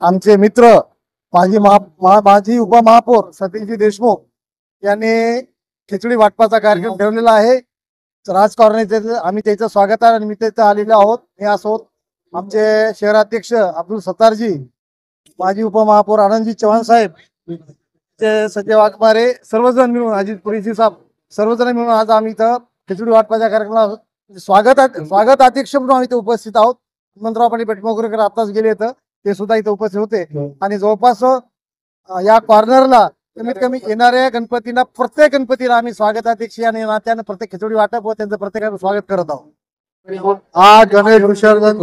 आमचे मित्र माजी उपमहापौर सतीशजी देशमुख यांनी खिचडी वाटपाचा कार्यक्रम ठेवलेला आहे। राजकारणाचे आम्ही त्याचं स्वागतानिमित्त आलेले आहोत। हे असोत आमचे शहराध्यक्ष अब्दुल सत्तारजी, माजी उपमहापौर आनंदजी चव्हाण साहेब, संजय वाघमारे, सर्वजण मिळून अजित पुरीजी साहेब, सर्वजण मिळून आज आम्ही इथं खिचडी वाटपाच्या कार्यक्रमाला स्वागत अध्यक्ष म्हणून आम्ही इथे उपस्थित आहोत। हनुमंतराव पाटील बेटमोगरेकर आताच गेले तर ते सुद्धा इथे उपस्थित होते आणि जवळपास या कॉर्नरला कमीत कमी येणाऱ्या गणपतीला प्रत्येक गणपतीला आम्ही स्वागताध्यक्ष आणि नात्यानं प्रत्येक खिचडी वाटप व त्यांचं प्रत्येकाचं स्वागत करत आहोत। आज गणेश विसर्जन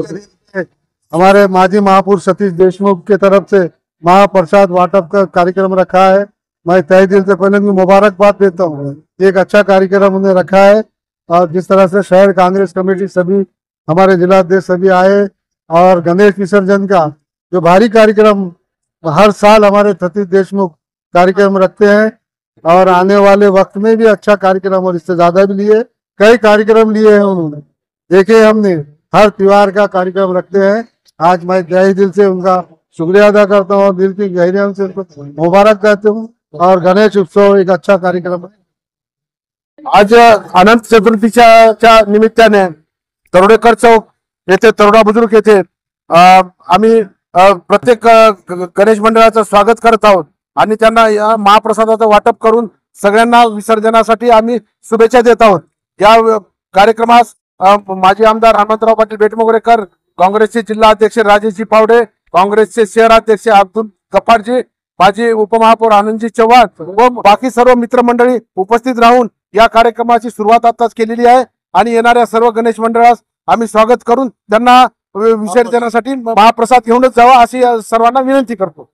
हमारे माजी महापौर सतीश देशमुख के तरफ से महाप्रसाद वाटप का कार्यक्रम रखा है। मैं तहे दिल से पहले मुबारकबाद देता हूँ। एक अच्छा कार्यक्रम उन्हें रखा है और जिस तरह से शहर कांग्रेस कमेटी सभी हमारे जिलाध्यक्ष सभी आए और गणेश विसर्जन का जो भारी कार्यक्रम हर साल हमारे सतीश देशमुख कार्यक्रम रखते हैं और आने वाले वक्त में भी अच्छा कार्यक्रम और इससे ज्यादा भी लिए कई कार्यक्रम लिए हैं उन्होंने। देखे हमने हर त्योहार का कार्यक्रम रखते हैं। आज मैं तहे दिल से उनका शुक्रिया अदा करता हूँ और दिल की गहराइयों से उनको मुबारक कहते हूँ और गणेश उत्सव एक अच्छा कार्यक्रम है। आज अनंत चतुर्थीच्या निमित्ताने तरोडेकर चौक येथे तरोडा बुजुर्ग येथे आम्ही प्रत्येक गणेश मंडळाचं स्वागत करत आहोत आणि त्यांना या महाप्रसादाचं वाटप करून सगळ्यांना विसर्जनासाठी आम्ही शुभेच्छा देत आहोत। या कार्यक्रमास माजी आमदार हनुमंतराव पाटील बेटमोगरेकर, काँग्रेसचे जिल्हा अध्यक्ष राजेशजी पावडे, काँग्रेसचे शहराध्यक्ष अब्दुल गफ्फारजी, माजी उपमहापौर आनंदजी चव्हाण व बाकी सर्व मित्रमंडळी उपस्थित राहून या कार्यक्रमाची सुरुवात आताच केलेली आहे आणि येणाऱ्या सर्व गणेश मंडळास आम्ही स्वागत करून त्यांना विसर्जनासाठी महाप्रसाद घेऊनच जावा अशी सर्वांना विनंती करतो।